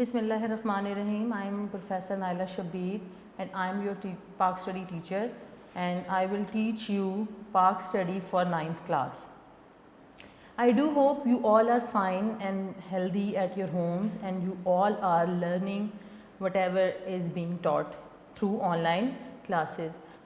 Bismillahirrahmanirrahim. I am Professor Naila Shabir and I am your Pak Study teacher and I will teach you Pak Study for 9th class. I do hope you all are fine and healthy at your homes and you all are learning whatever is being taught through online classes.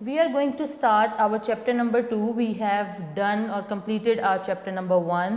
We are going to start our chapter number 2. We have done or completed our chapter number 1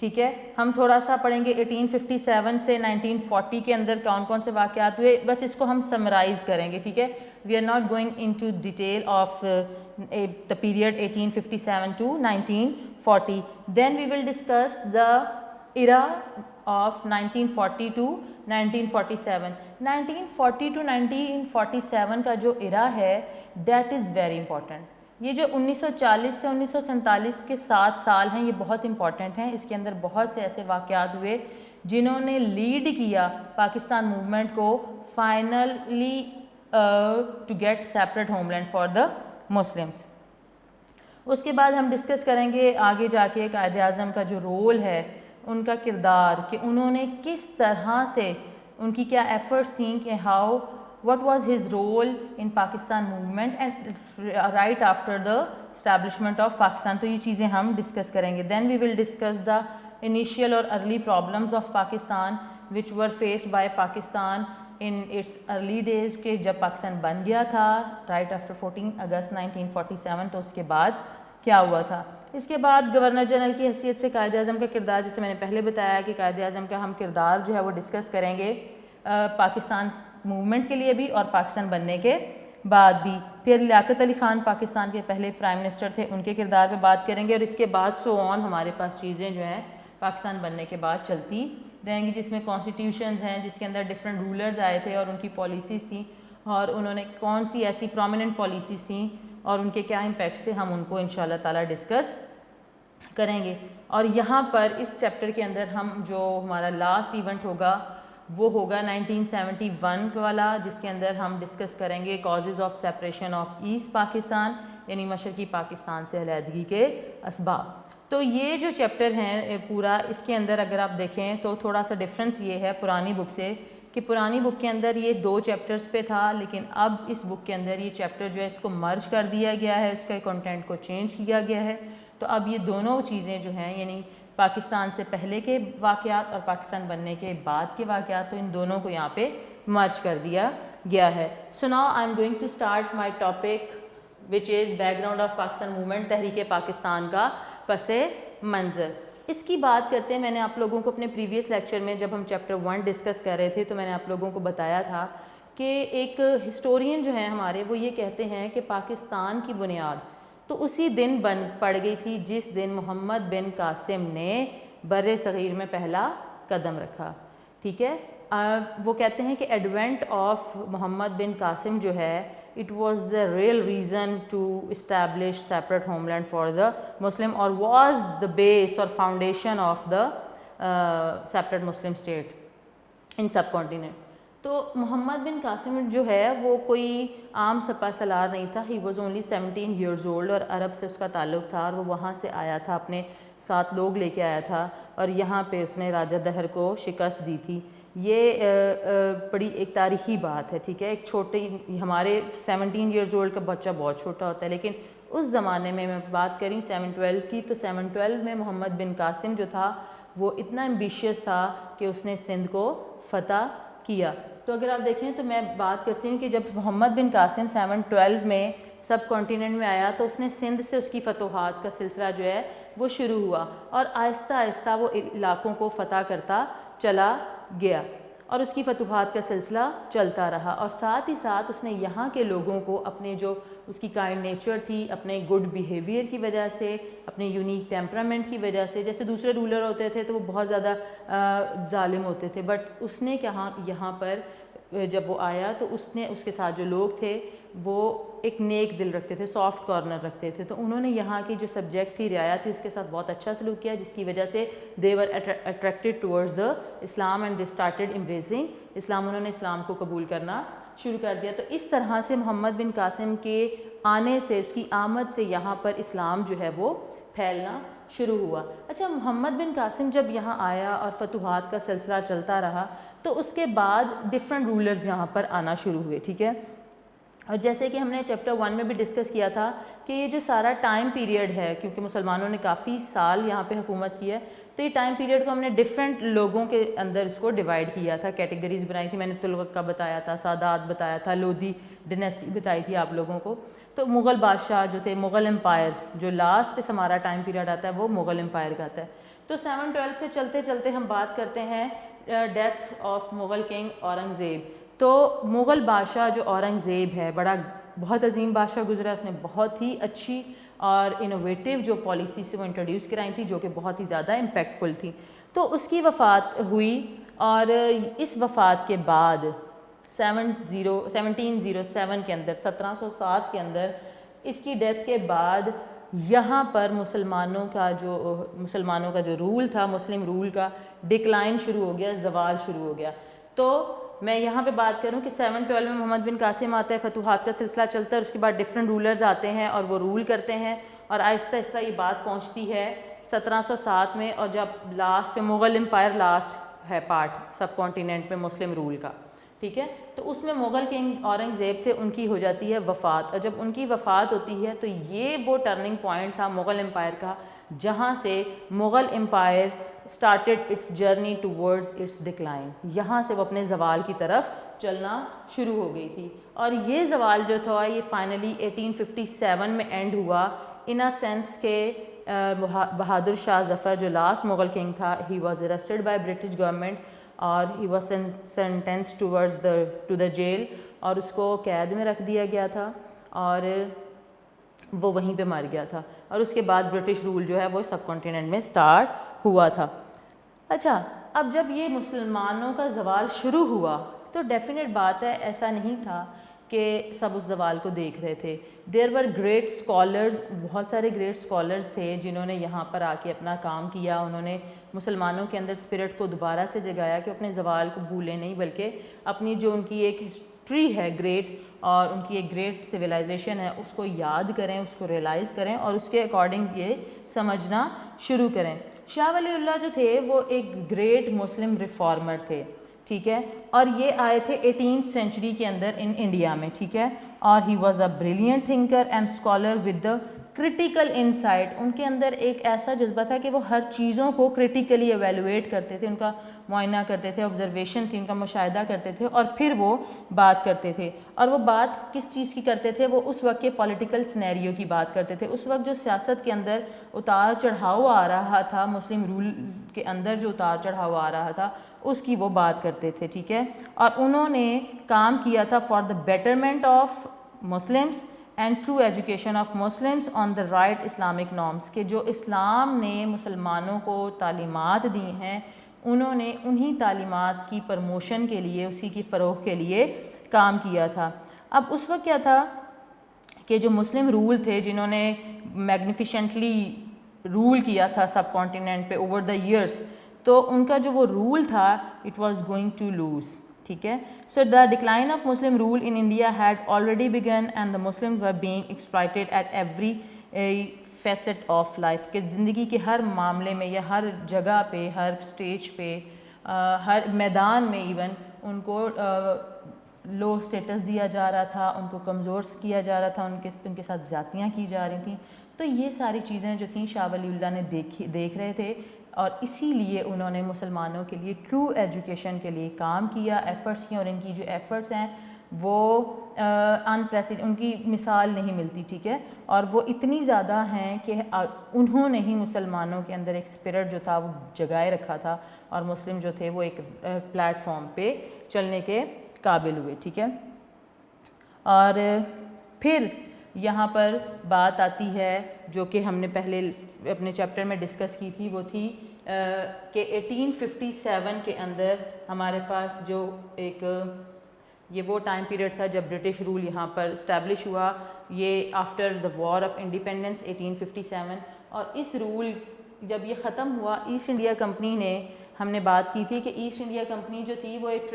ٹھیک ہے. ہم تھوڑا سا پڑھیں گے 1857 سے 1940 کے اندر کون کون سے واقعات ہوئے, بس اس کو ہم سمرائز کریں گے, ٹھیک ہے. We are not going in to detail of the period 1857 to 1940. Then we will discuss the era of 1940 to 1947. 1940 to 1947 کا جو era ہے that is very important. یہ جو 1940 سے 1947 کے 7 سال ہیں یہ بہت امپورٹنٹ ہیں. اس کے اندر بہت سے ایسے واقعات ہوئے جنہوں نے لیڈ کیا پاکستان موومنٹ کو finally to get separate home land for the Muslims. اس کے بعد ہم ڈسکس کریں گے آگے جا کے قائد اعظم کا جو رول ہے, ان کا کردار, کہ انہوں نے کس طرح سے, ان کی کیا ایفرٹس تھیں, کہ how what was his role in Pakistan movement and right after the establishment of Pakistan. تو یہ چیزیں ہم ڈسکس کریں گے. Then we will discuss the initial or early problems of Pakistan which were faced by Pakistan in its early days, کہ جب پاکستان بن گیا تھا right after 14 اگست 1947, تو اس کے بعد کیا ہوا تھا. اس کے بعد گورنر جنرل کی حیثیت سے قائد اعظم کا کردار, جیسے میں نے پہلے بتایا کہ قائد اعظم کا ہم کردار جو ہے وہ ڈسکس کریں گے پاکستان موومنٹ کے لیے بھی اور پاکستان بننے کے بعد بھی. پھر لیاقت علی خان پاکستان کے پہلے پرائم منسٹر تھے, ان کے کردار پہ بات کریں گے. اور اس کے بعد سو آن ہمارے پاس چیزیں جو ہیں پاکستان بننے کے بعد چلتی رہیں گی, جس میں کانسٹیٹیوشنز ہیں جس کے اندر ڈفرینٹ رولرز آئے تھے اور ان کی پالیسیز تھیں, اور انہوں نے کون سی ایسی پرومیننٹ پالیسیز تھیں اور ان کے کیا امپیکٹس تھے, ہم ان کو انشاءاللہ تعالیٰ ڈسکس کریں گے. اور یہاں پر اس چیپٹر کے اندر ہم جو ہمارا لاسٹ ایونٹ ہوگا وہ ہوگا 1971 والا, جس کے اندر ہم ڈسکس کریں گے causes of separation of East Pakistan, یعنی مشرقی پاکستان سے علیحدگی کے اسباب. تو یہ جو چیپٹر ہیں پورا, اس کے اندر اگر آپ دیکھیں تو تھوڑا سا ڈفرینس یہ ہے پرانی بک سے, کہ پرانی بک کے اندر یہ 2 چیپٹرز پہ تھا, لیکن اب اس بک کے اندر یہ چیپٹر جو ہے اس کو مرج کر دیا گیا ہے, اس کے کنٹینٹ کو چینج کیا گیا ہے. تو اب یہ دونوں چیزیں جو ہیں, یعنی پاکستان سے پہلے کے واقعات اور پاکستان بننے کے بعد کے واقعات, تو ان دونوں کو یہاں پہ مرج کر دیا گیا ہے. So now I am going to start my topic which is background of Pakistan movement, تحریک پاکستان کا پس منظر. اس کی بات کرتے ہیں, میں نے آپ لوگوں کو اپنے پریویس لیکچر میں جب ہم چیپٹر 1 ڈسکس کر رہے تھے تو میں نے آپ لوگوں کو بتایا تھا کہ ایک ہسٹورین جو ہیں ہمارے وہ یہ کہتے ہیں کہ پاکستان کی بنیاد تو اسی دن پڑ گئی تھی جس دن محمد بن قاسم نے بر صغیر میں پہلا قدم رکھا. ٹھیک ہے, وہ کہتے ہیں کہ ایڈوینٹ آف محمد بن قاسم جو ہے it was the real reason to establish separate homeland for the Muslim, or was the base or foundation of the separate Muslim state in subcontinent. تو محمد بن قاسم جو ہے وہ کوئی عام سپہ سالار نہیں تھا. He was only 17 years old, اور عرب سے اس کا تعلق تھا, اور وہ وہاں سے آیا تھا, اپنے ساتھ لوگ لے کے آیا تھا, اور یہاں پہ اس نے راجہ دہر کو شکست دی تھی. یہ بڑی ایک تاریخی بات ہے. ٹھیک ہے, ایک چھوٹی, ہمارے 17 years old کا بچہ بہت چھوٹا ہوتا ہے, لیکن اس زمانے میں بات کریں 712 کی, تو 712 میں محمد بن قاسم جو تھا وہ اتنا ایمبیشیس تھا کہ اس نے سندھ کو فتح کیا. تو اگر آپ دیکھیں تو میں بات کرتی ہوں کہ جب محمد بن قاسم 712 میں سب کانٹیننٹ میں آیا تو اس نے سندھ سے اس کی فتوحات کا سلسلہ جو ہے وہ شروع ہوا, اور آہستہ آہستہ وہ علاقوں کو فتح کرتا چلا گیا, اور اس کی فتوحات کا سلسلہ چلتا رہا. اور ساتھ ہی ساتھ اس نے یہاں کے لوگوں کو اپنے جو اس کی کائنڈ نیچر تھی, اپنے گڈ بیہیویئر کی وجہ سے, اپنے یونیک ٹیمپرامنٹ کی وجہ سے, جیسے دوسرے رولر ہوتے تھے تو وہ بہت زیادہ ظالم ہوتے تھے, بٹ اس نے کہاں یہاں پر جب وہ آیا تو اس نے اس کے ساتھ جو لوگ تھے وہ ایک نیک دل رکھتے تھے, سافٹ کارنر رکھتے تھے, تو انہوں نے یہاں کی جو سبجیکٹ تھی, رعایا تھی, اس کے ساتھ بہت اچھا سلوک کیا, جس کی وجہ سے they were attracted towards the Islam and they started embracing Islam. انہوں نے اسلام کو قبول کرنا شروع کر دیا. تو اس طرح سے محمد بن قاسم کے آنے سے, اس کی آمد سے یہاں پر اسلام جو ہے وہ پھیلنا شروع ہوا. اچھا, محمد بن قاسم جب یہاں آیا اور فتوحات کا سلسلہ چلتا رہا تو اس کے بعد ڈفرینٹ رولرز یہاں پر آنا شروع ہوئے. ٹھیک ہے, اور جیسے کہ ہم نے چیپٹر 1 میں بھی ڈسکس کیا تھا کہ یہ جو سارا ٹائم پیریڈ ہے, کیونکہ مسلمانوں نے کافی سال یہاں پہ حکومت کی ہے, تو یہ ٹائم پیریڈ کو ہم نے ڈفرینٹ لوگوں کے اندر اس کو ڈیوائڈ کیا تھا, کیٹیگریز بنائی تھی. میں نے تغلق کا بتایا تھا, سادات بتایا تھا, لودھی ڈینیسٹی بتائی تھی آپ لوگوں کو. تو مغل بادشاہ جو تھے, مغل امپائر جو لاسٹ پہ ہمارا ٹائم پیریڈ آتا ہے وہ مغل امپائر کا آتا ہے. تو 712 سے چلتے چلتے ہم بات کرتے ہیں death of Mughal king Aurangzeb. تو مغل بادشاہ جو اورنگزیب ہے بہت عظیم بادشاہ گزرا, اس نے بہت ہی اچھی اور انوویٹیو جو پالیسی سے وہ انٹروڈیوس کرائی تھی جو کہ بہت ہی زیادہ امپیکٹفل تھی. تو اس کی وفات ہوئی اور اس وفات کے بعد 1707 کے اندر 1707 کے اندر اس کی ڈیتھ کے بعد یہاں پر مسلمانوں کا جو رول تھا, مسلم رول کا ڈکلائن شروع ہو گیا, زوال شروع ہو گیا. تو میں یہاں پہ بات کروں کہ 712 میں محمد بن قاسم آتا ہے, فتوحات کا سلسلہ چلتا ہے, اور اس کے بعد ڈفرینٹ رولرز آتے ہیں اور وہ رول کرتے ہیں, اور آہستہ آہستہ یہ بات پہنچتی ہے 1707 میں, اور جب لاسٹ پہ مغل امپائر لاسٹ ہے پارٹ سب کانٹیننٹ پہ مسلم رول کا, ٹھیک ہے. تو اس میں مغل کنگ اورنگزیب تھے, ان کی ہو جاتی ہے وفات, اور جب ان کی وفات ہوتی ہے تو یہ وہ ٹرننگ پوائنٹ تھا مغل امپائر کا جہاں سے Mughal empire started its journey towards its decline. یہاں سے وہ اپنے زوال کی طرف چلنا شروع ہو گئی تھی, اور یہ زوال جو تھا یہ فائنلی 1857 میں اینڈ ہوا ان اے سینس کہ بہادر شاہ ظفر جو لاسٹ مغل کنگ تھا, he was arrested by British government اور he was sentenced to the jail, اور اس کو قید میں رکھ دیا گیا تھا اور وہ وہیں پہ مر گیا تھا, اور اس کے بعد برٹش رول جو ہے وہ سب کانٹیننٹ میں سٹارٹ ہوا تھا. اچھا, اب جب یہ مسلمانوں کا زوال شروع ہوا تو ڈیفینیٹ بات ہے ایسا نہیں تھا کہ سب اس زوال کو دیکھ رہے تھے. دیر ور گریٹ اسکالرز, بہت سارے گریٹ اسکالرز تھے جنہوں نے یہاں پر آ کے اپنا کام کیا, انہوں نے مسلمانوں کے اندر اسپرٹ کو دوبارہ سے جگایا کہ اپنے زوال کو بھولیں نہیں, بلکہ اپنی جو ان کی ایک ہسٹری ہے گریٹ اور ان کی ایک گریٹ سویلائزیشن ہے اس کو یاد کریں, اس کو ریئلائز کریں اور اس کے اکارڈنگ یہ سمجھنا شروع کریں. شاہ ولی اللہ جو تھے وہ ایک گریٹ مسلم ریفارمر تھے, ٹھیک ہے, اور یہ آئے تھے 18th سینچری کے اندر ان انڈیا میں, ٹھیک ہے, اور he was a brilliant thinker and scholar with the critical insight. ان کے اندر ایک ایسا جذبہ تھا کہ وہ ہر چیزوں کو کرٹیکلی ایویلویٹ کرتے تھے, ان کا معائنہ کرتے تھے, آبزرویشن تھی, ان کا مشاہدہ کرتے تھے اور پھر وہ بات کرتے تھے. اور وہ بات کس چیز کی کرتے تھے؟ وہ اس وقت کے پولیٹیکل سینیریو کی بات کرتے تھے. اس وقت جو سیاست کے اندر اتار چڑھاؤ آ رہا تھا, مسلم رول کے اندر جو اتار چڑھاؤ آ رہا تھا اس کی وہ بات کرتے تھے, ٹھیک ہے. اور انہوں نے کام کیا تھا for the betterment of Muslims and true education of Muslims on the right Islamic norms, کہ جو اسلام نے مسلمانوں کو تعلیمات دی ہیں انہوں نے انہی تعلیمات کی پروموشن کے لیے, اسی کی فروغ کے لیے کام کیا تھا. اب اس وقت کیا تھا کہ جو مسلم رول تھے جنہوں نے میگنیفیشنٹلی رول کیا تھا سب کانٹیننٹ پہ اوور دا ایئرس, تو ان کا جو وہ رول تھا it was going to lose, ٹھیک ہے. So the decline of Muslim rule in India had already begun and the Muslims were being exploited at every facet of life, کہ زندگی کے ہر معاملے میں یا ہر جگہ پہ, ہر اسٹیج پہ, ہر میدان میں ایون ان کو لو اسٹیٹس دیا جا رہا تھا, ان کو کمزور کیا جا رہا تھا, ان کے ساتھ زیادتیاں کی جا رہی تھیں. تو یہ ساری چیزیں جو تھیں شاہ ولی اللہ نے دیکھ رہے تھے, اور اسی لیے انہوں نے مسلمانوں کے لیے ٹرو ایجوکیشن کے لیے کام کیا, ایفرٹس کیا, اور ان کی جو ایفرٹس ہیں وہ ان کی مثال نہیں ملتی, ٹھیک ہے, اور وہ اتنی زیادہ ہیں کہ انہوں نے ہی مسلمانوں کے اندر ایک اسپرٹ جو تھا وہ جگائے رکھا تھا, اور مسلم جو تھے وہ ایک پلیٹ فارم پہ چلنے کے قابل ہوئے, ٹھیک ہے. اور پھر یہاں پر بات آتی ہے جو کہ ہم نے پہلے اپنے چیپٹر میں ڈسکس کی تھی, وہ تھی کہ 1857 کے اندر ہمارے پاس جو ایک یہ وہ ٹائم پیریڈ تھا جب برٹش رول یہاں پر اسٹیبلش ہوا, یہ after the war of independence 1857. اور اس رول جب یہ ختم ہوا, ایسٹ انڈیا کمپنی نے, ہم نے بات کی تھی کہ ایسٹ انڈیا کمپنی جو تھی وہ ایک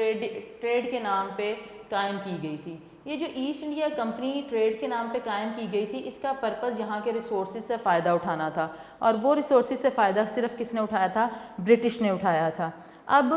ٹریڈ کے نام پہ قائم کی گئی تھی. یہ جو ایسٹ انڈیا کمپنی ٹریڈ کے نام پہ قائم کی گئی تھی, اس کا پرپز یہاں کے ریسورسز سے فائدہ اٹھانا تھا, اور وہ ریسورسز سے فائدہ صرف کس نے اٹھایا تھا؟ برٹش نے اٹھایا تھا. اب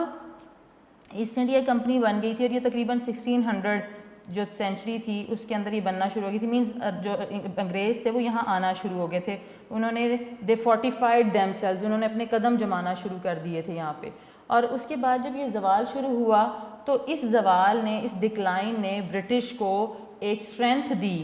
ایسٹ انڈیا کمپنی بن گئی تھی اور یہ تقریباً 1600 جو سینچری تھی اس کے اندر یہ بننا شروع ہو گئی تھی. مینس جو انگریز تھے وہ یہاں آنا شروع ہو گئے تھے, انہوں نے دے فورٹیفائڈ دیم سیلز, انہوں نے اپنے قدم جمانا شروع کر دیے تھے یہاں پہ. اور اس کے بعد جب یہ زوال شروع ہوا تو اس زوال نے, اس ڈکلائن نے برٹش کو ایک اسٹرینتھ دی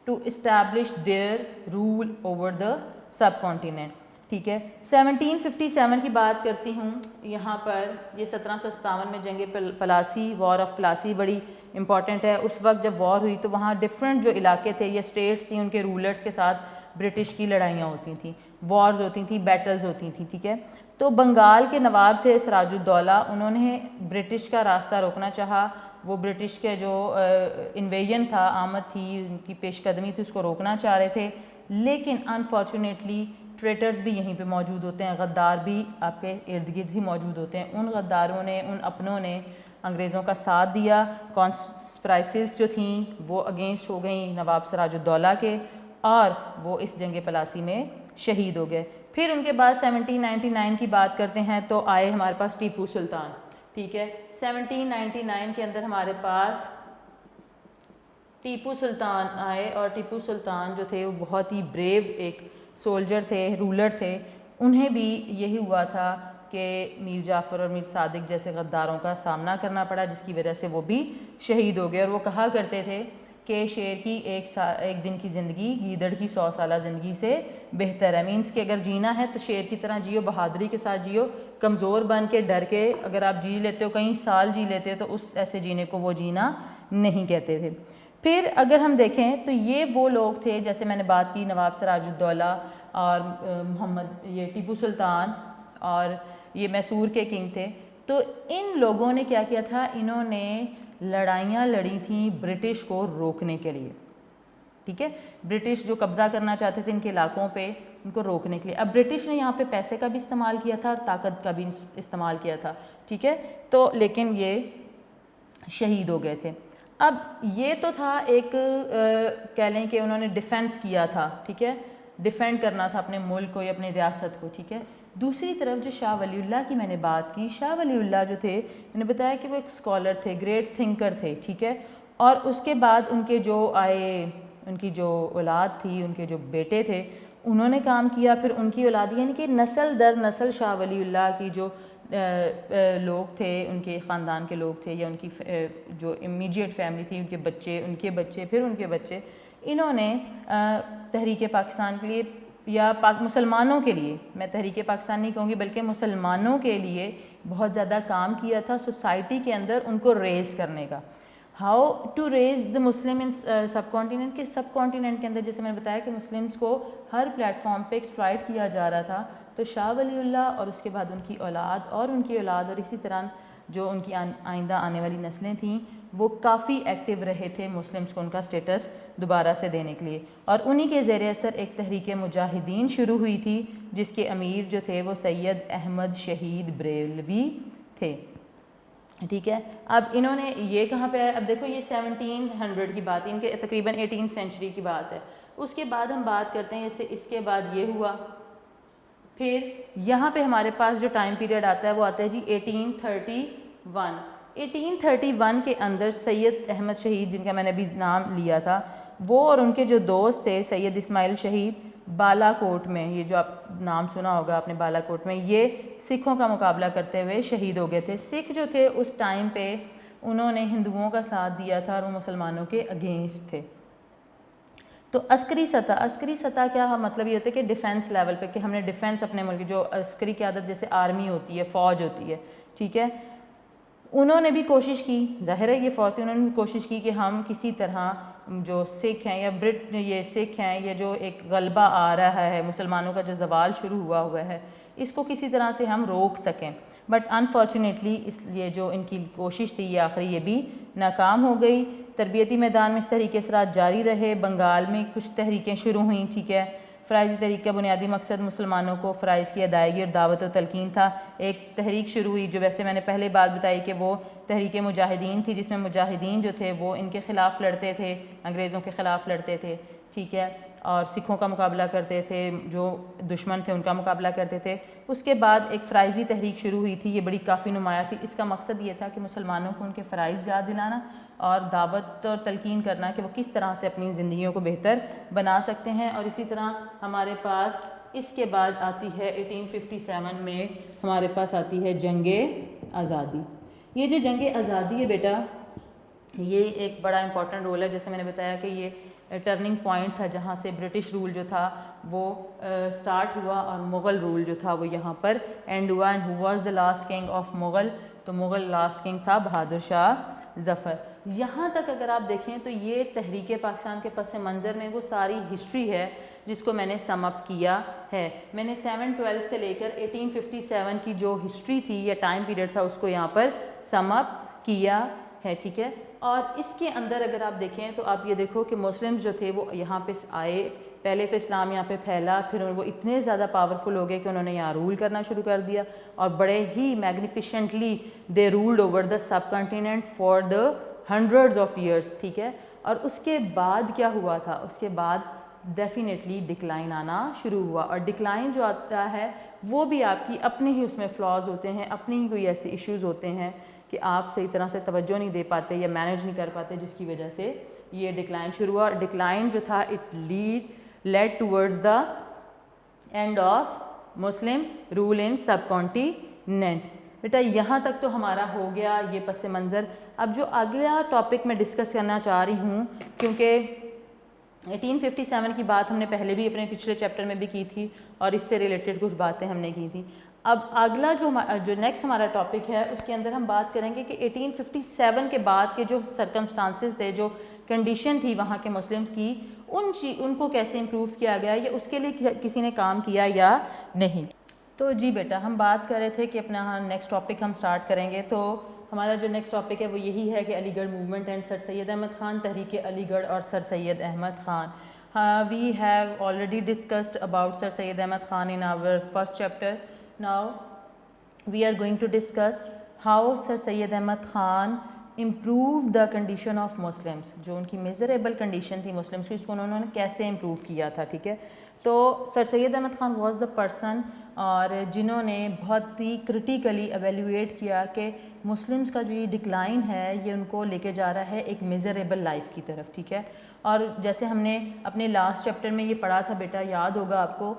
to establish their rule over the subcontinent. ٹھیک ہے. 1757 کی بات کرتی ہوں. یہاں پر یہ 1757 میں جنگ پلاسی، وار آف پلاسی بڑی امپورٹنٹ ہے. اس وقت جب وار ہوئی تو وہاں ڈفرینٹ جو علاقے تھے یا اسٹیٹس تھیں ان کے رولرز کے ساتھ برٹش کی لڑائیاں ہوتی تھیں، وارز ہوتی تھیں، بیٹلز ہوتی تھیں. ٹھیک ہے. تو بنگال کے نواب تھے سراج الدولہ، انہوں نے برٹش کا راستہ روکنا چاہا. وہ برٹش کے جو انویژن تھا، آمد تھی، ان کی پیش قدمی تھی، اس کو روکنا چاہ رہے تھے. لیکن انفارچونیٹلی ٹریٹرز بھی یہیں پہ موجود ہوتے ہیں، غدار بھی آپ کے ارد گرد ہی موجود ہوتے ہیں. ان غداروں نے، ان اپنوں نے انگریزوں کا ساتھ دیا. کانسپرائسز جو تھیں وہ اگینسٹ ہو گئیں نواب سراج الدولہ کے، اور وہ اس جنگ پلاسی میں شہید ہو گئے. پھر ان کے بعد 1799 کی بات کرتے ہیں تو آئے ہمارے پاس ٹیپو سلطان. ٹھیک ہے. 1799 کے اندر ہمارے پاس ٹیپو سلطان آئے، اور ٹیپو سلطان جو تھے وہ بہت ہی بریو ایک سولجر تھے، رولر تھے. انہیں بھی یہی ہوا تھا کہ میر جعفر اور میر صادق جیسے غداروں کا سامنا کرنا پڑا، جس کی وجہ سے وہ بھی شہید ہو گئے. اور وہ کہا کرتے تھے کہ شیر کی ایک دن کی زندگی گیدڑ کی 100 سالہ زندگی سے بہتر ہے. مینس کہ اگر جینا ہے تو شیر کی طرح جیو، بہادری کے ساتھ جیو. کمزور بن کے ڈر کے اگر آپ جی لیتے ہو، کئی سال جی لیتے ہو، تو اس ایسے جینے کو وہ جینا نہیں کہتے تھے. پھر اگر ہم دیکھیں تو یہ وہ لوگ تھے، جیسے میں نے بات کی نواب سراج الدولہ اور یہ ٹیپو سلطان اور یہ میسور کے کنگ تھے. تو ان لوگوں نے کیا کیا تھا، انہوں نے لڑائیاں لڑی تھیں برٹش کو روکنے کے لیے. ٹھیک ہے. برٹش جو قبضہ کرنا چاہتے تھے ان کے علاقوں پہ، ان کو روکنے کے لیے. اب برٹش نے یہاں پہ پیسے کا بھی استعمال کیا تھا اور طاقت کا بھی استعمال کیا تھا. ٹھیک ہے. تو لیکن یہ شہید ہو گئے تھے. اب یہ تو تھا ایک کہہ لیں کہ انہوں نے ڈیفینس کیا تھا. ٹھیک ہے. ڈیفینڈ کرنا تھا اپنے ملک کو یا اپنی ریاست کو. ٹھیک ہے. دوسری طرف جو شاہ ولی اللہ کی میں نے بات کی، شاہ ولی اللہ جو تھے میں نے بتایا کہ وہ ایک اسکالر تھے، گریٹ تھنکر تھے. ٹھیک ہے. اور اس کے بعد ان کے جو آئے، ان کی جو اولاد تھی، ان کے جو بیٹے تھے، انہوں نے کام کیا. پھر ان کی اولاد، یعنی کہ نسل در نسل شاہ ولی اللہ کی جو لوگ تھے، ان کے خاندان کے لوگ تھے یا ان کی جو امیجیٹ فیملی تھی، ان کے بچے پھر ان کے بچے، انہوں نے تحریک پاکستان کے لیے یا مسلمانوں کے لیے، میں تحریک پاکستان نہیں کہوں گی بلکہ مسلمانوں کے لیے بہت زیادہ کام کیا تھا سوسائٹی کے اندر ان کو ریز کرنے کا. How to raise the Muslim in subcontinent, کے سب کانٹیننٹ کے اندر جیسے میں نے بتایا کہ مسلمس کو ہر پلیٹ فارم پہ ایکسپلائٹ کیا جا رہا تھا. تو شاہ ولی اللہ اور اس کے بعد ان کی اولاد اور ان کی اولاد اور اسی طرح جو ان کی آئندہ آنے والی نسلیں تھیں، وہ کافی ایکٹیو رہے تھے مسلمس کو ان کا سٹیٹس دوبارہ سے دینے کے لیے. اور انہی کے زیر اثر ایک تحریک مجاہدین شروع ہوئی تھی جس کے امیر جو تھے وہ سید احمد شہید بریلوی تھے. ٹھیک ہے. اب انہوں نے یہ کہاں پہ ہے، اب دیکھو یہ 1700 کی بات ہے، ان کے تقریباً 18th سینچری کی بات ہے. اس کے بعد ہم بات کرتے ہیں جیسے اس کے بعد یہ ہوا. پھر یہاں پہ ہمارے پاس جو ٹائم پیریڈ آتا ہے وہ آتا ہے جی 1831. 1831 کے اندر سید احمد شہید، جن کا میں نے ابھی نام لیا تھا، وہ اور ان کے جو دوست تھے سید اسماعیل شہید، بالا کوٹ میں، یہ جو آپ نام سنا ہوگا آپ نے بالا کوٹ میں، یہ سکھوں کا مقابلہ کرتے ہوئے شہید ہو گئے تھے. سکھ جو تھے اس ٹائم پہ انہوں نے ہندوؤں کا ساتھ دیا تھا اور وہ مسلمانوں کے اگینسٹ تھے. تو عسکری سطح کیا مطلب یہ ہوتا ہے کہ ڈیفینس لیول پہ، کہ ہم نے ڈیفینس اپنے ملک، جو عسکری قیادت جیسے آرمی ہوتی ہے، فوج ہوتی ہے. ٹھیک ہے. انہوں نے بھی کوشش کی، ظاہر ہے یہ فوج تھی، انہوں نے بھی کوشش کی کہ ہم کسی طرح جو سکھ ہیں یا یہ سکھ ہیں، یہ جو ایک غلبہ آ رہا ہے، مسلمانوں کا جو زوال شروع ہوا ہے، اس کو کسی طرح سے ہم روک سکیں. بٹ انفارچونیٹلی اس لیے جو ان کی کوشش تھی یہ آخری یہ بھی ناکام ہو گئی. تربیتی میدان میں اس تحریک اثرات جاری رہے. بنگال میں کچھ تحریکیں شروع ہوئیں. ٹھیک ہے. فرائضی تحریک کا بنیادی مقصد مسلمانوں کو فرائض کی ادائیگی اور دعوت و تلقین تھا. ایک تحریک شروع ہوئی جو ویسے میں نے پہلے بات بتائی کہ وہ تحریک مجاہدین تھی، جس میں مجاہدین جو تھے وہ ان کے خلاف لڑتے تھے، انگریزوں کے خلاف لڑتے تھے. ٹھیک ہے. اور سکھوں کا مقابلہ کرتے تھے، جو دشمن تھے ان کا مقابلہ کرتے تھے. اس کے بعد ایک فرائضی تحریک شروع ہوئی تھی، یہ بڑی کافی نمایاں تھی. اس کا مقصد یہ تھا کہ مسلمانوں کو ان کے فرائض یاد دلانا اور دعوت اور تلقین کرنا کہ وہ کس طرح سے اپنی زندگیوں کو بہتر بنا سکتے ہیں. اور اسی طرح ہمارے پاس اس کے بعد آتی ہے 1857 میں ہمارے پاس آتی ہے جنگ آزادی. یہ جو جنگ آزادی ہے بیٹا، یہ ایک بڑا امپورٹنٹ رول ہے. جیسے میں نے بتایا کہ یہ ٹرننگ پوائنٹ تھا جہاں سے برٹش رول جو تھا وہ سٹارٹ ہوا اور مغل رول جو تھا وہ یہاں پر اینڈ ہوا. And who was the last king of Mughal? تو مغل لاسٹ کنگ تھا بہادر شاہ ظفر. یہاں تک اگر آپ دیکھیں تو یہ تحریک پاکستان کے پس منظر میں وہ ساری ہسٹری ہے جس کو میں نے سم اپ کیا ہے. میں نے 712 سے لے کر 1857 کی جو ہسٹری تھی یا ٹائم پیریڈ تھا اس کو یہاں پر سم اپ کیا ہے, ٹھیک ہے. اور اس کے اندر اگر آپ دیکھیں تو آپ یہ دیکھو کہ مسلمز جو تھے وہ یہاں پہ آئے, پہلے تو اسلام یہاں پہ پھیلا, پھر وہ اتنے زیادہ پاورفل ہو گئے کہ انہوں نے یہاں رول کرنا شروع کر دیا اور بڑے ہی magnificently they ruled over the subcontinent for the hundreds of years, ٹھیک ہے. اور اس کے بعد کیا ہوا تھا, اس کے بعد ڈیفینیٹلی ڈکلائن آنا شروع ہوا, اور ڈکلائن جو آتا ہے وہ بھی آپ کی اپنے ہی اس میں فلاز ہوتے ہیں, اپنے ہی کوئی ایسے ایشوز ہوتے ہیں کہ آپ صحیح طرح سے توجہ نہیں دے پاتے یا مینیج نہیں کر پاتے, جس کی وجہ سے یہ ڈکلائن شروع ہوا. ڈکلائن جو تھا it led towards the end of Muslim rule in subcontinent. بیٹا یہاں تک تو ہمارا ہو گیا یہ پس منظر. اب جو اگلا ٹاپک میں ڈسکس کرنا چاہ رہی ہوں, کیونکہ 1857 کی بات ہم نے پہلے بھی اپنے پچھلے چیپٹر میں بھی کی تھی اور اس سے ریلیٹڈ کچھ باتیں ہم نے کی تھیں. اب اگلا جو نیکسٹ ہمارا ٹاپک ہے اس کے اندر ہم بات کریں گے کہ 1857 کے بعد کے جو سرکمسٹانسز تھے, جو کنڈیشن تھی وہاں کے مسلمس کی, ان کو کیسے امپروو کیا گیا یا اس کے لیے کسی نے کام کیا یا نہیں. تو جی بیٹا ہم بات کر رہے تھے کہ اپنا نیکسٹ ٹاپک ہم سٹارٹ کریں گے. تو ہمارا جو نیکسٹ ٹاپک ہے وہ یہی ہے کہ Aligarh movement and sir Syed Ahmed Khan, تحریک علی گڑھ اور sir Syed Ahmed Khan. We have already discussed about sir Syed Ahmed Khan in our first chapter. Now we are going to discuss how Sir Syed Ahmad Khan improved the condition of Muslims. جو ان کی miserable condition تھی Muslims کی, اس کو انہوں نے کیسے improve کیا تھا, ٹھیک ہے. تو sir Syed Ahmed Khan was the person اور جنہوں نے بہت ہی کرٹیکلی ایویلویٹ کیا کہ مسلمس کا جو یہ ڈکلائن ہے یہ ان کو لے کے جا رہا ہے ایک میزریبل لائف کی طرف, ٹھیک ہے. اور جیسے ہم نے اپنے لاسٹ چیپٹر میں یہ پڑھا تھا بیٹا, یاد ہوگا آپ کو,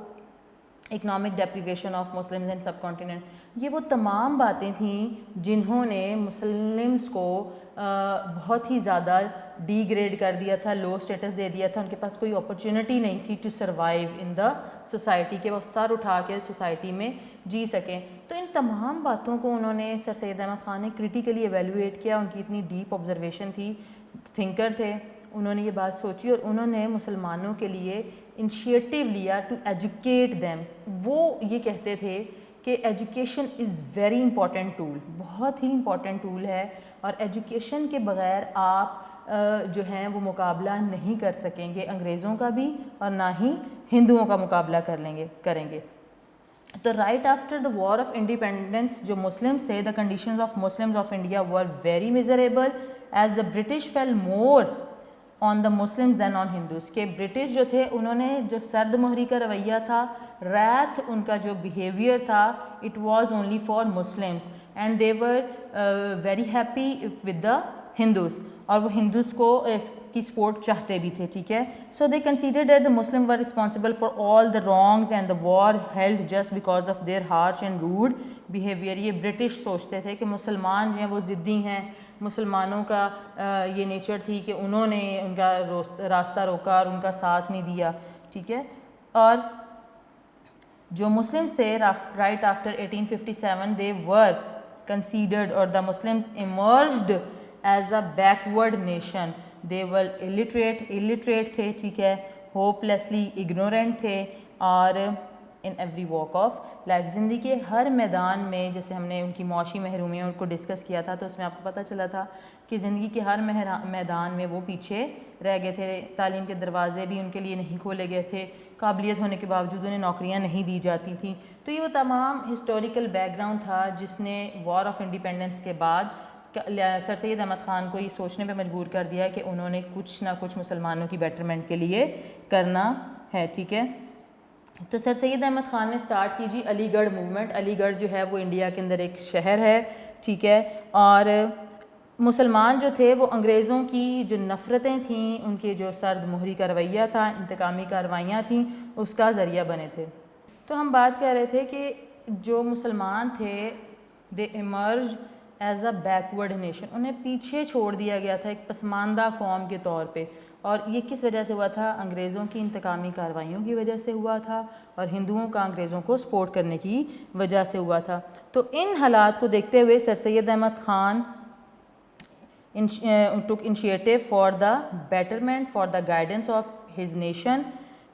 economic deprivation of Muslims in sub continent, یہ وہ تمام باتیں تھیں جنہوں نے مسلمس کو بہت ہی زیادہ ڈی گریڈ کر دیا تھا, لو سٹیٹس دے دیا تھا. ان کے پاس کوئی اپرچونٹی نہیں تھی to survive in the society, کہ وہ سر اٹھا کے سوسائٹی میں جی سکیں. تو ان تمام باتوں کو انہوں نے سر سید احمد خان نے کرٹیکلی ایویلویٹ کیا. ان کی اتنی ڈیپ آبزرویشن تھی, تھنکر تھے, انہوں نے یہ بات سوچی اور انہوں نے مسلمانوں کے لیے انیشیٹو لیا ٹو ایجوکیٹ دیم. وہ یہ کہتے تھے کہ education is very important tool, بہت ہی امپورٹنٹ ٹول ہے, اور ایجوکیشن کے بغیر آپ جو ہیں وہ مقابلہ نہیں کر سکیں گے انگریزوں کا بھی اور نہ ہی ہندوؤں کا مقابلہ کریں گے. تو right after the war of independence جو مسلمس تھے, the conditions of Muslims of India were very miserable as the British fell more on the Muslims than on Hindus. کہ برٹش جو تھے انہوں نے جو سرد مہری کا رویہ تھا, ریتھ ان کا جو بیہیویئر تھا, it was only for Muslims and they were very happy with the Hindus, اور وہ ہندوز کو کی سپورٹ چاہتے بھی تھے, ٹھیک ہے. So they consider that the Muslim were responsible for all the wrongs and the war held just because of their harsh and rude behaviour. یہ برٹش سوچتے تھے کہ مسلمان جو ہیں وہ ضدی ہیں, مسلمانوں کا یہ نیچر تھی کہ انہوں نے ان کا راستہ روکا اور ان کا ساتھ نہیں دیا, ٹھیک ہے. اور جو مسلمس تھے right after 1857 they were considered, اور the Muslims emerged as a backward nation. They were illiterate تھے, ٹھیک ہے, ہوپ لیسلی اگنورینٹ تھے, اور in every walk of life, زندگی کے ہر میدان میں, جیسے ہم نے ان کی معاشی محرومیوں کو ڈسکس کیا تھا تو اس میں آپ کو پتہ چلا تھا کہ زندگی کے ہر میدان میں وہ پیچھے رہ گئے تھے. تعلیم کے دروازے بھی ان کے لیے نہیں کھولے گئے تھے, قابلیت ہونے کے باوجود انہیں نوکریاں نہیں دی جاتی تھیں. تو یہ وہ تمام ہسٹوریکل بیک گراؤنڈ تھا جس نے وار آف انڈیپینڈنس کے بعد سر سید احمد خان کو یہ سوچنے پہ مجبور کر دیا کہ انہوں نے کچھ نہ کچھ مسلمانوں کی بیٹرمنٹ کے لیے کرنا ہے, ٹھیک ہے. تو سر سید احمد خان نے سٹارٹ کی جی علی گڑھ موومنٹ. علی گڑھ جو ہے وہ انڈیا کے اندر ایک شہر ہے, ٹھیک ہے, اور مسلمان جو تھے وہ انگریزوں کی جو نفرتیں تھیں, ان کے جو سرد مہری کا رویہ تھا, انتقامی کارروائیاں تھیں, اس کا ذریعہ بنے تھے. تو ہم بات کر رہے تھے کہ جو مسلمان تھے they emerge as a backward nation, انہیں پیچھے چھوڑ دیا گیا تھا ایک پسماندہ قوم کے طور پہ. اور یہ کس وجہ سے ہوا تھا؟ انگریزوں کی انتقامی کارروائیوں کی وجہ سے ہوا تھا اور ہندوؤں کا انگریزوں کو سپورٹ کرنے کی وجہ سے ہوا تھا. تو ان حالات کو دیکھتے ہوئے سر Syed Ahmed Khan took initiative for the betterment, for the guidance of his nation,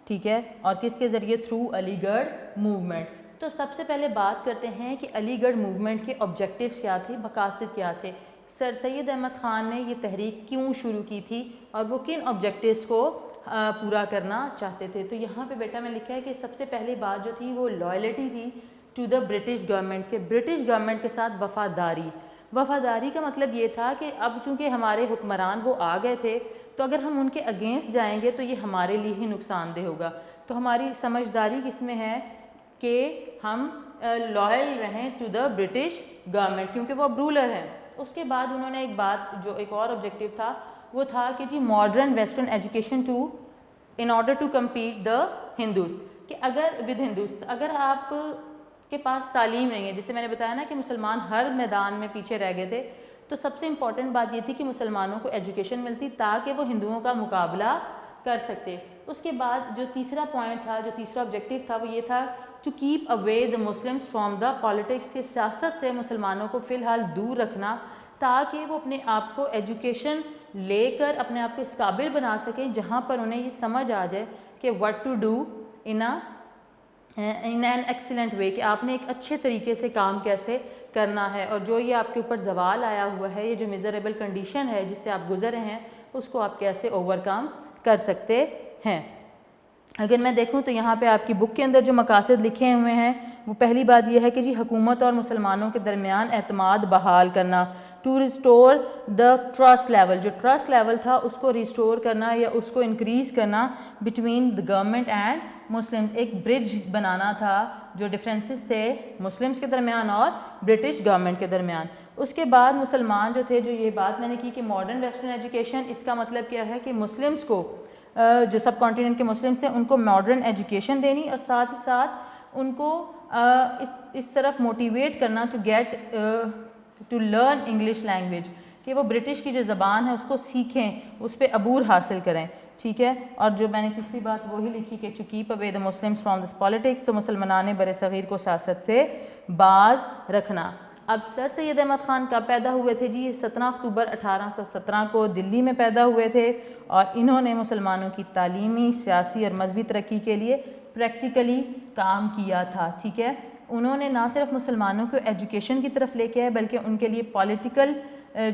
ٹھیک ہے, اور کس کے ذریعے؟ تھرو علی گڑھ موومنٹ. تو سب سے پہلے بات کرتے ہیں کہ علی گڑھ موومنٹ کے آبجیکٹیوز کیا تھے, مقاصد کیا تھے. سر سید احمد خان نے یہ تحریک کیوں شروع کی تھی اور وہ کن آبجیکٹیوز کو پورا کرنا چاہتے تھے. تو یہاں پہ بیٹا میں لکھا ہے کہ سب سے پہلی بات جو تھی وہ لائلٹی تھی ٹو دا برٹش گورنمنٹ, کے برٹش گورنمنٹ کے ساتھ وفاداری. وفاداری کا مطلب یہ تھا کہ اب چونکہ ہمارے حکمران وہ آ گئے تھے تو اگر ہم ان کے اگینسٹ جائیں گے تو یہ ہمارے لیے ہی نقصان دہ ہوگا. تو ہماری سمجھداری کس میں ہے کہ ہم لائل رہیں ٹو دا برٹش گورنمنٹ کیونکہ وہ اب رولر ہیں. اس کے بعد انہوں نے ایک بات جو ایک اور آبجیکٹیو تھا وہ تھا کہ جی modern western education to in order to compete the Hindus, کہ اگر ود ہندوز اگر آپ کے پاس تعلیم نہیں ہے, جیسے میں نے بتایا نا کہ مسلمان ہر میدان میں پیچھے رہ گئے تھے, تو سب سے امپورٹنٹ بات یہ تھی کہ مسلمانوں کو ایجوکیشن ملتی تاکہ وہ ہندوؤں کا مقابلہ کر سکتے. اس کے بعد جو تیسرا پوائنٹ تھا, جو تیسرا آبجیکٹیو تھا وہ یہ تھا to keep away the Muslims from the politics, کے سیاست سے مسلمانوں کو فی الحال دور رکھنا تاکہ وہ اپنے آپ کو ایجوکیشن لے کر اپنے آپ کو اس قابل بنا سکیں جہاں پر انہیں یہ سمجھ آ جائے کہ what to do in an excellent way, کہ آپ نے ایک اچھے طریقے سے کام کیسے کرنا ہے, اور جو یہ آپ کے اوپر زوال آیا ہوا ہے, یہ جو میزریبل کنڈیشن ہے جس سے آپ گزرے ہیں, اس کو آپ کیسے اوور کم کر سکتے ہیں. اگر میں دیکھوں تو یہاں پہ آپ کی بک کے اندر جو مقاصد لکھے ہوئے ہیں وہ پہلی بات یہ ہے کہ جی حکومت اور مسلمانوں کے درمیان اعتماد بحال کرنا, to restore the trust level, جو ٹرسٹ لیول تھا اس کو ریسٹور کرنا یا اس کو انکریز کرنا between the government and Muslim, ایک برج بنانا تھا جو ڈفرینسز تھے مسلمس کے درمیان اور برٹش گورنمنٹ کے درمیان. اس کے بعد مسلمان جو تھے, جو یہ بات میں نے کی کہ ماڈرن ویسٹرن ایجوکیشن, اس کا مطلب کیا ہے کہ مسلمس کو جو سب کانٹیننٹ کے مسلمس ہیں ان کو ماڈرن ایجوکیشن دینی اور ساتھ ہی ساتھ ان کو اس طرف موٹیویٹ کرنا to get to learn English language, کہ وہ برٹش کی جو زبان ہے اس کو سیکھیں, اس پہ عبور حاصل کریں, ٹھیک ہے. اور جو میں نے تیسری بات وہی لکھی کہ to keep away the Muslims from this politics, تو مسلمانان بر صغیر کو سیاست سے باز رکھنا. اب سر سید احمد خان کب پیدا ہوئے تھے جی؟ 17 اکتوبر 1817 کو دلی میں پیدا ہوئے تھے, اور انہوں نے مسلمانوں کی تعلیمی, سیاسی اور مذہبی ترقی کے لیے پریکٹیکلی کام کیا تھا, ٹھیک ہے. انہوں نے نہ صرف مسلمانوں کو ایجوکیشن کی طرف لے کے آئے بلکہ ان کے لیے پولیٹیکل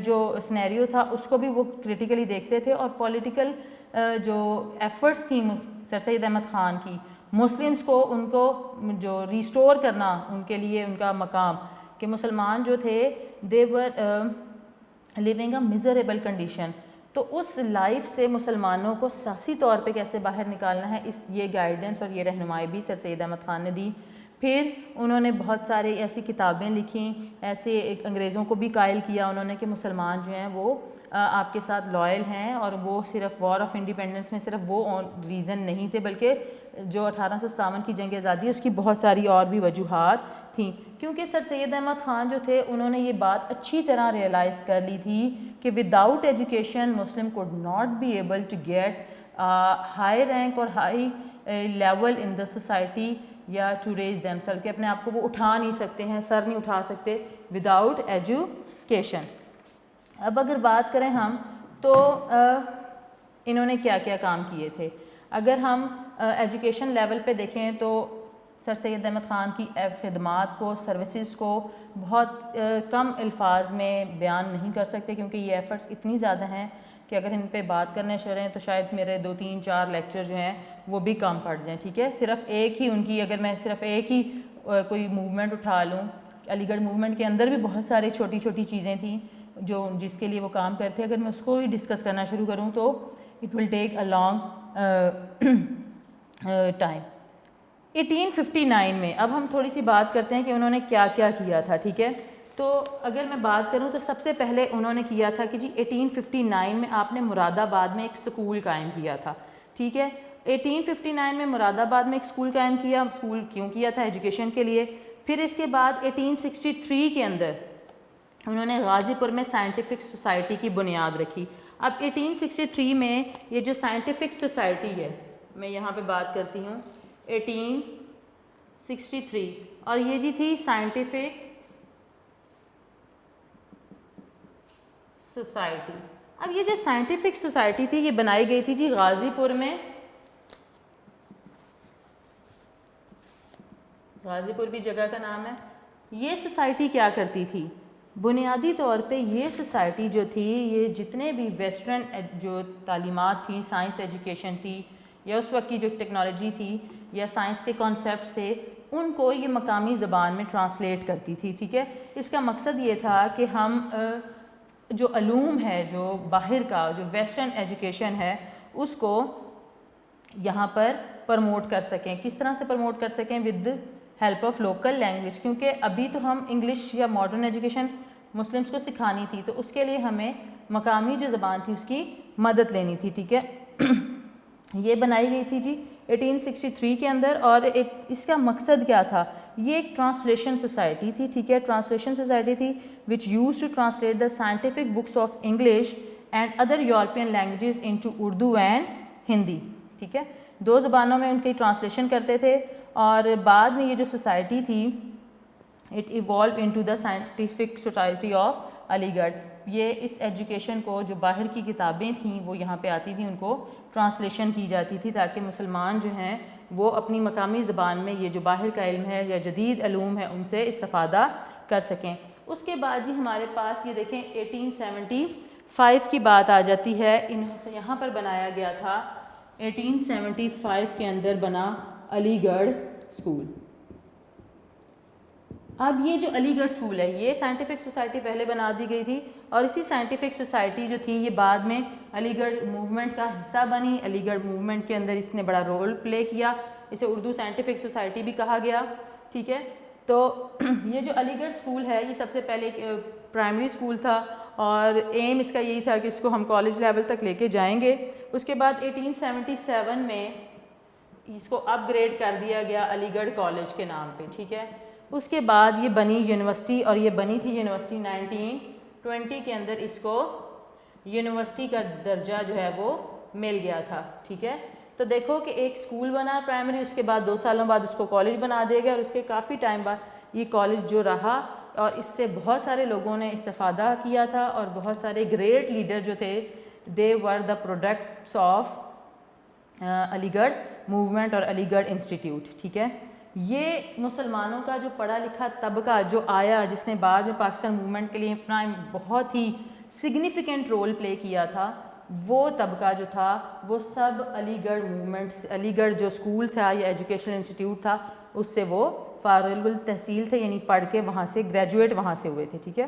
جو سینیریو تھا اس کو بھی وہ کریٹیکلی دیکھتے تھے, اور پولیٹیکل جو ایفرٹس تھیں سر سید احمد خان کی مسلمس کو, ان کو جو ریسٹور کرنا ان کے لیے ان کا مقام, کہ مسلمان جو تھے دے ور لیونگ اے میزریبل کنڈیشن, تو اس لائف سے مسلمانوں کو سیاسی طور پہ کیسے باہر نکالنا ہے, اس یہ گائیڈنس اور یہ رہنمائی بھی سر سید احمد خان نے دی. پھر انہوں نے بہت سارے ایسی کتابیں لکھیں, ایسے ایک انگریزوں کو بھی قائل کیا انہوں نے کہ مسلمان جو ہیں وہ آپ کے ساتھ لائل ہیں, اور وہ صرف وار آف انڈیپینڈنس میں صرف وہ ریزن نہیں تھے بلکہ جو 1857 کی جنگ آزادی اس کی بہت ساری اور بھی وجوہات تھیں. کیونکہ سر سید احمد خان جو تھے انہوں نے یہ بات اچھی طرح ریئلائز کر لی تھی کہ without education Muslim could not be able to get high rank اور high level in the society یا ٹو ریز دیم سیلف, کہ اپنے آپ کو وہ اٹھا نہیں سکتے ہیں, سر نہیں اٹھا سکتے وداؤٹ ایجوکیشن. اب اگر بات کریں ہم تو انہوں نے کیا کیا کام کیے تھے. اگر ہم ایجوکیشن لیول پہ دیکھیں تو سر سید احمد خان کی خدمات کو, سروسز کو بہت کم الفاظ میں بیان نہیں کر سکتے کیونکہ یہ ایفرٹس اتنی زیادہ ہیں کہ اگر ان پہ بات کرنے چلیں تو شاید میرے 2 3 4 لیکچر جو ہیں وہ بھی کم پڑ جائیں, ٹھیک ہے. صرف ایک ہی ان کی, اگر میں صرف ایک ہی کوئی موومنٹ اٹھا لوں, علی گڑھ موومنٹ کے اندر بھی بہت سارے چھوٹی چھوٹی چیزیں تھیں جو جس کے لیے وہ کام کرتے, اگر میں اس کو ہی ڈسکس کرنا شروع کروں تو it will take a long time. 1859 میں اب ہم تھوڑی سی بات کرتے ہیں کہ انہوں نے کیا کیا کیا تھا, ٹھیک ہے. تو اگر میں بات کروں تو سب سے پہلے انہوں نے کیا تھا کہ جی 1859 میں آپ نے مراد آباد میں ایک سکول قائم کیا تھا, ٹھیک ہے. 1859 میں مراد آباد میں ایک سکول قائم کیا. سکول کیوں کیا تھا؟ ایجوکیشن کے لیے. پھر اس کے بعد 1863 کے اندر انہوں نے غازی پور میں سائنٹیفک سوسائٹی کی بنیاد رکھی. اب 1863 میں یہ جو سائنٹیفک سوسائٹی ہے، میں یہاں پہ بات کرتی ہوں 1863، اور یہ جی تھی سائنٹیفک سوسائٹی. اب یہ جو سائنٹیفک سوسائٹی تھی یہ بنائی گئی تھی جی غازی پور میں. غازی پور بھی جگہ کا نام ہے. یہ سوسائٹی کیا کرتی تھی؟ بنیادی طور پہ یہ سوسائٹی جو تھی یہ جتنے بھی ویسٹرن جو تعلیمات تھیں، سائنس ایجوکیشن تھی یا اس وقت کی جو ٹیکنالوجی تھی یا سائنس کے کانسیپٹس تھے، ان کو یہ مقامی زبان میں ٹرانسلیٹ کرتی تھی. ٹھیک ہے، اس کا مقصد یہ تھا کہ ہم جو علوم ہے، جو باہر کا جو ویسٹرن ایجوکیشن ہے، اس کو یہاں پر پروموٹ کر سکیں. کس طرح سے پروموٹ کر سکیں؟ With help of local language. کیونکہ ابھی تو ہم انگلش یا ماڈرن ایجوکیشن مسلمس کو سکھانی تھی، تو اس کے لیے ہمیں مقامی جو زبان تھی اس کی مدد لینی تھی. ٹھیک ہے، یہ بنائی گئی تھی جی 1863 کے اندر. اور اس کا مقصد کیا تھا؟ یہ ایک ٹرانسلیشن سوسائٹی تھی. ٹھیک ہے، ٹرانسلیشن سوسائٹی تھی which use to translate the scientific books of English and other European languages into Urdu and Hindi. ٹھیک ہے، دو زبانوں میں ان کی ٹرانسلیشن کرتے تھے. اور بعد میں یہ جو سوسائٹی تھی it evolve into the scientific society of Aligarh. یہ اس ایجوکیشن کو جو باہر کی کتابیں تھیں وہ یہاں پہ آتی تھیں، ان کو ٹرانسلیشن کی جاتی تھی تاکہ مسلمان جو ہیں وہ اپنی مقامی زبان میں یہ جو باہر کا علم ہے یا جدید علوم ہے ان سے استفادہ کر سکیں. اس کے بعد جی ہمارے پاس یہ دیکھیں 1875 کی بات آ جاتی ہے. انہوں سے یہاں پر بنایا گیا تھا 1875 کے اندر بنا علی گڑھ اسکول. اب یہ جو علی گڑھ اسکول ہے یہ سائنٹیفک سوسائٹی پہلے بنا دی گئی تھی، اور اسی سائنٹیفک سوسائٹی جو تھی یہ بعد میں علی گڑھ موومنٹ کا حصہ بنی. علی گڑھ موومنٹ کے اندر اس نے بڑا رول پلے کیا. اسے اردو سائنٹیفک سوسائٹی بھی کہا گیا. ٹھیک ہے، تو یہ جو علی گڑھ اسکول ہے یہ سب سے پہلے پرائمری اسکول تھا، اور ایم اس کا یہی تھا کہ اس کو ہم کالج لیول تک لے کے جائیں گے. اس کے بعد 1877 میں اس کو اپ گریڈ کر دیا گیا علی گڑھ کالج کے نام پہ. ٹھیک ہے، اس کے بعد یہ بنی یونیورسٹی، اور یہ بنی تھی یونیورسٹی 1920 کے اندر اس کو یونیورسٹی کا درجہ جو ہے وہ مل گیا تھا. ٹھیک ہے، تو دیکھو کہ ایک اسکول بنا پرائمری، اس کے بعد 2 سالوں بعد اس کو کالج بنا دیا گیا، اور اس کے کافی ٹائم بعد یہ کالج جو رہا، اور اس سے بہت سارے لوگوں نے استفادہ کیا تھا، اور بہت سارے گریٹ لیڈر جو تھے دے ور the products of Aligarh movement اور علی گڑھ انسٹیٹیوٹ. ٹھیک ہے، یہ مسلمانوں کا جو پڑھا لکھا طبقہ جو آیا، جس نے بعد میں پاکستان موومنٹ کے لیے اپنا بہت ہی سگنیفیکنٹ رول پلے کیا تھا، وہ طبقہ جو تھا وہ سب علی گڑھ موومنٹ، علی گڑھ جو اسکول تھا یا ایجوکیشن انسٹیٹیوٹ تھا اس سے وہ فارغ التحصیل تھے، یعنی پڑھ کے وہاں سے گریجویٹ وہاں سے ہوئے تھے. ٹھیک ہے،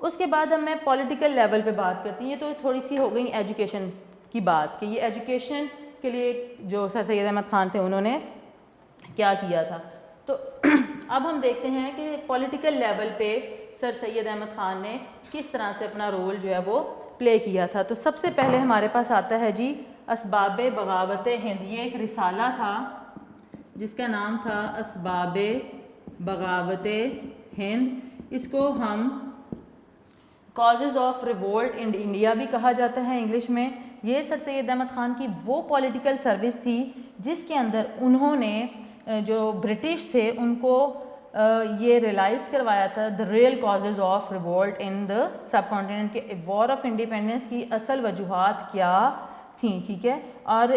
اس کے بعد اب میں پولیٹیکل لیول پہ بات کرتی ہوں. یہ تو تھوڑی سی ہو گئی ایجوکیشن کی بات کہ یہ ایجوکیشن کے لیے جو سر سید احمد خان تھے انہوں نے کیا کیا تھا. تو اب ہم دیکھتے ہیں کہ پولیٹیکل لیول پہ سر سید احمد خان نے کس طرح سے اپنا رول جو ہے وہ پلے کیا تھا. تو سب سے پہلے ہمارے پاس آتا ہے جی اسباب بغاوت ہند. یہ ایک رسالہ تھا جس کا نام تھا اسباب بغاوت ہند. اس کو ہم causes of revolt in India بھی کہا جاتا ہے انگلش میں. یہ سر سید احمد خان کی وہ پولیٹیکل سروس تھی جس کے اندر انہوں نے جو برٹش تھے ان کو یہ ریلائز کروایا تھا the real causes of revolt in the subcontinent, کے وار آف انڈیپینڈنس کی اصل وجوہات کیا تھیں. ٹھیک ہے، اور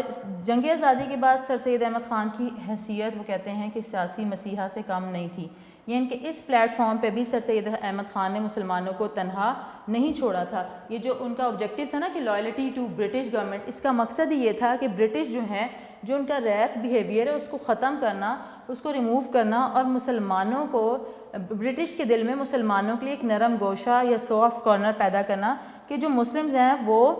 جنگ آزادی کے بعد سر سید احمد خان کی حیثیت وہ کہتے ہیں کہ سیاسی مسیحا سے کم نہیں تھی. یعنی کہ اس پلیٹ فارم پہ بھی سر سید احمد خان نے مسلمانوں کو تنہا نہیں چھوڑا تھا. یہ جو ان کا آبجیکٹیو تھا نا کہ لائلٹی ٹو برٹش گورنمنٹ، اس کا مقصد یہ تھا کہ برٹش جو ہیں جو ان کا ریت بیہیویئر ہے اس کو ختم کرنا، اس کو ریموو کرنا، اور مسلمانوں کو برٹش کے دل میں مسلمانوں کے لیے ایک نرم گوشہ یا سافٹ کارنر پیدا کرنا کہ جو مسلمز ہیں وہ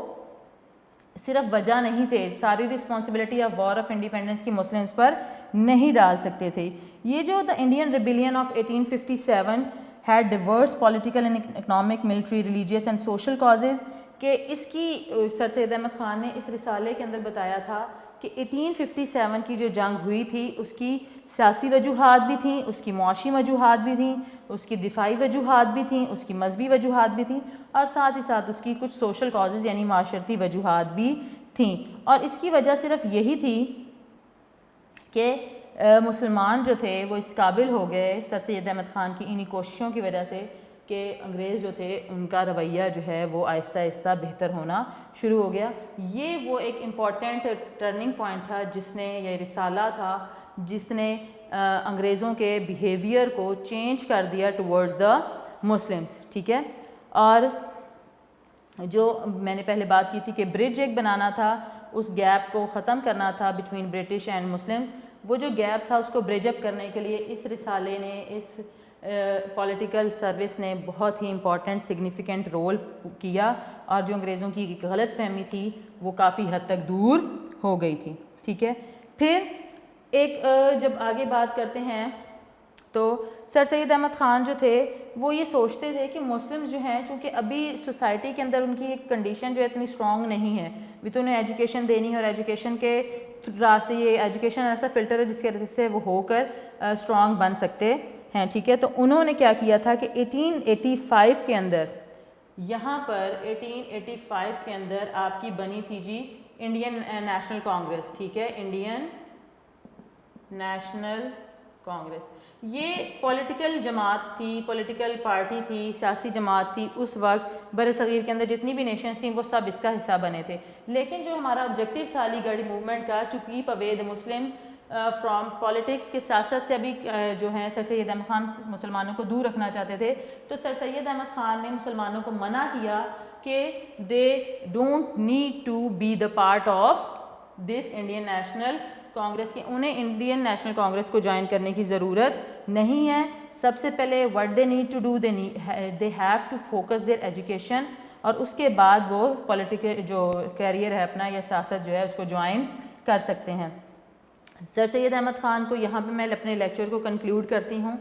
صرف وجہ نہیں تھے، ساری responsibility of war of independence کی مسلمز پر نہیں ڈال سکتے تھے. یہ جو the Indian rebellion of 1857 had diverse political and economic military religious and social causes, کہ اس کی سر سید احمد خان نے اس رسالے کے اندر بتایا تھا کہ 1857 کی جو جنگ ہوئی تھی اس کی سیاسی وجوہات بھی تھیں, اس کی معاشی وجوہات بھی تھیں, اس کی دفاعی وجوہات بھی تھیں, اس کی مذہبی وجوہات بھی تھیں, اور ساتھ ہی ساتھ اس کی کچھ سوشل کازز یعنی معاشرتی وجوہات بھی تھیں. اور اس کی وجہ صرف یہی تھی کہ مسلمان جو تھے وہ اس قابل ہو گئے سر سید احمد خان کی انہی کوششوں کی وجہ سے کہ انگریز جو تھے ان کا رویہ جو ہے وہ آہستہ آہستہ بہتر ہونا شروع ہو گیا. یہ وہ ایک امپورٹنٹ ٹرننگ پوائنٹ تھا جس نے, یہ رسالہ تھا جس نے انگریزوں کے بیہیویئر کو چینج کر دیا ٹورڈز دا مسلمس. ٹھیک ہے, اور جو میں نے پہلے بات کی تھی کہ برج ایک بنانا تھا, اس گیپ کو ختم کرنا تھا بٹوین برٹش اینڈ مسلم, وہ جو گیپ تھا اس کو برج اپ کرنے کے لیے اس رسالے نے, اس پولیٹیکل سروس نے بہت ہی امپورٹنٹ سگنیفیکنٹ رول کیا, اور جو انگریزوں کی ایک غلط فہمی تھی وہ کافی حد تک دور ہو گئی تھی. ٹھیک ہے, پھر ایک جب آگے بات کرتے ہیں تو سر سید احمد خان جو تھے وہ یہ سوچتے تھے کہ مسلمز جو ہیں چونکہ ابھی سوسائٹی کے اندر ان کی ایک کنڈیشن جو ہے اتنی اسٹرانگ نہیں ہے, بھی تو انہیں ایجوکیشن دینی ہے, اور ایجوکیشن کے راہ سے یہ ایجوکیشن ایسا فلٹر ہے جس کی وجہ سے وہ ہو کر اسٹرانگ بن سکتے ہیں. ٹھیک ہے, تو انہوں نے کیا کیا تھا کہ 1885 کے اندر, یہاں پر 1885 کے اندر آپ کی بنی تھی جی انڈین نیشنل کانگریس. ٹھیک ہے, انڈین نیشنل کانگریس. یہ پولیٹیکل جماعت تھی, پولیٹیکل پارٹی تھی, سیاسی جماعت تھی. اس وقت بر صغیر کے اندر جتنی بھی نیشنز تھیں وہ سب اس کا حصہ بنے تھے. لیکن جو ہمارا آبجیکٹیو تھا علی گڑھ موومنٹ کا, to keep away the Muslim from politics, کے سیاست سے ابھی جو ہیں سر سید احمد خان مسلمانوں کو دور رکھنا چاہتے تھے, تو سر سید احمد خان نے مسلمانوں کو منع کیا کہ they don't need to be the part of this Indian National Congress, کے انہیں انڈین نیشنل کانگریس کو جوائن کرنے کی ضرورت نہیں ہے. سب سے پہلے what they need to do, they have to focus their education, اور اس کے بعد وہ پولیٹیکل جو کیریئر ہے اپنا یا سیاست جو ہے اس کو جوائن کر سکتے ہیں. سر سید احمد خان کو یہاں پہ میں اپنے لیکچر کو کنکلیوڈ کرتی ہوں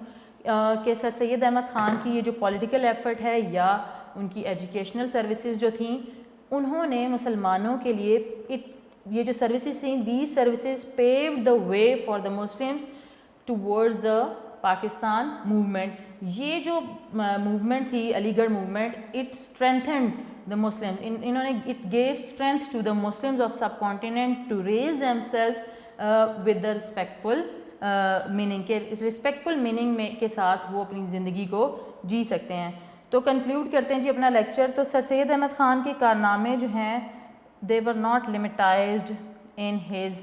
کہ سر سید احمد خان کی یہ جو پولیٹیکل ایفرٹ ہے یا ان کی ایجوکیشنل سروسز جو تھیں, انہوں نے مسلمانوں کے لیے یہ جو سروسز تھیں, these services paved the way for the Muslims towards the Pakistan movement. یہ جو موومنٹ تھی Aligarh movement, it strengthened the Muslims, انہوں نے it gave strength to the Muslims of subcontinent to raise themselves with the respectful meaning, کے respectful meaning میں کے ساتھ وہ اپنی زندگی کو جی سکتے ہیں. تو کنکلیوڈ کرتے ہیں جی اپنا لیکچر. تو سر سید احمد خان کے کارنامے جو ہیں they were not limitized in his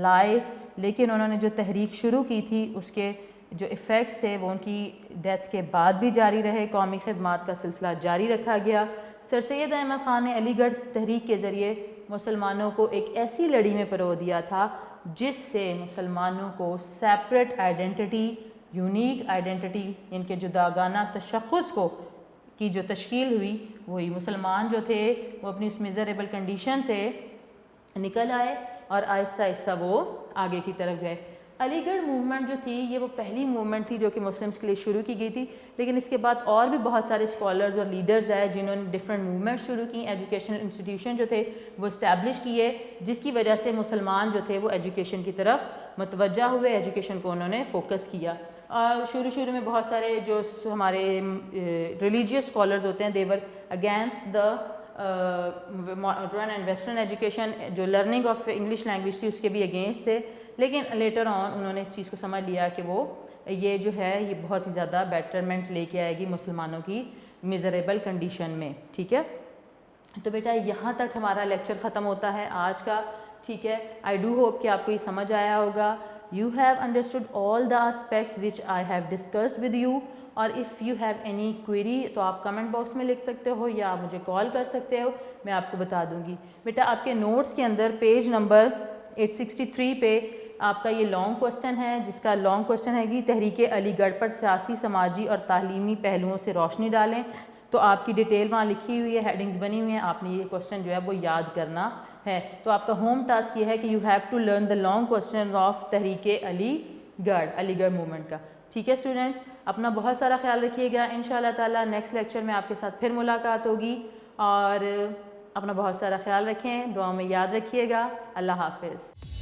life, لیکن انہوں نے جو تحریک شروع کی تھی اس کے جو ایفیکٹس تھے وہ ان کی ڈیتھ کے بعد بھی جاری رہے. قومی خدمات کا سلسلہ جاری رکھا گیا. سر سید احمد خان نے علی گڑھ تحریک کے ذریعے مسلمانوں کو ایک ایسی لڑی میں پرو دیا تھا جس سے مسلمانوں کو سیپریٹ آئیڈینٹی, یونیک آئیڈینٹی, ان کے جداگانہ تشخص کو کی جو تشکیل ہوئی, وہی مسلمان جو تھے وہ اپنی اس میزریبل کنڈیشن سے نکل آئے اور آہستہ آہستہ وہ آگے کی طرف گئے. علی گڑھ موومنٹ جو تھی یہ وہ پہلی موومنٹ تھی جو کہ مسلمس کے لیے شروع کی گئی تھی, لیکن اس کے بعد اور بھی بہت سارے اسکالرز اور لیڈرز آئے جنہوں نے ڈفرینٹ موومنٹ شروع کی, ایجوکیشنل انسٹیٹیوشن جو تھے وہ اسٹیبلش کیے, جس کی وجہ سے مسلمان جو تھے وہ ایجوکیشن کی طرف متوجہ ہوئے, ایجوکیشن کو انہوں نے فوکس کیا. شروع میں بہت سارے جو ہمارے ریلیجیس اسکالرز ہوتے ہیں they were against the modern and western education, جو لرننگ آف انگلش لینگویج تھی اس کے بھی اگینسٹ تھے, لیکن لیٹر آن انہوں نے اس چیز کو سمجھ لیا کہ وہ یہ جو ہے یہ بہت ہی زیادہ بیٹرمنٹ لے کے آئے گی مسلمانوں کی میزریبل کنڈیشن میں. ٹھیک ہے, تو بیٹا یہاں تک ہمارا لیکچر ختم ہوتا ہے آج کا. ٹھیک ہے, آئی ڈو ہوپ کہ آپ کو یہ سمجھ آیا ہوگا. You have understood all the aspects which I have discussed with you, اور if you have any query تو آپ کمنٹ باکس میں لکھ سکتے ہو یا آپ مجھے کال کر سکتے ہو, میں آپ کو بتا دوں گی. بیٹا آپ کے نوٹس کے اندر پیج نمبر 863 پہ آپ کا یہ لانگ کوسچن ہے, جس کا لانگ کوسچن ہے کہ تحریک علی گڑھ پر سیاسی, سماجی اور تعلیمی پہلوؤں سے روشنی ڈالیں. تو آپ کی ڈیٹیل وہاں لکھی ہوئی ہے, ہیڈنگز بنی ہوئی ہیں, آپ نے یہ کوسچن جو ہے وہ یاد کرنا ہے. تو آپ کا ہوم ٹاسک یہ ہے کہ you have to learn the long question of تحریک علی گڑھ موومنٹ کا. ٹھیک ہے اسٹوڈنٹس, اپنا بہت سارا خیال رکھیے گا. ان شاء اللہ تعالیٰ نیکسٹ لیکچر میں آپ کے ساتھ پھر ملاقات ہوگی, اور اپنا بہت سارا خیال رکھیں, دعاؤں میں یاد رکھیے گا. اللہ حافظ.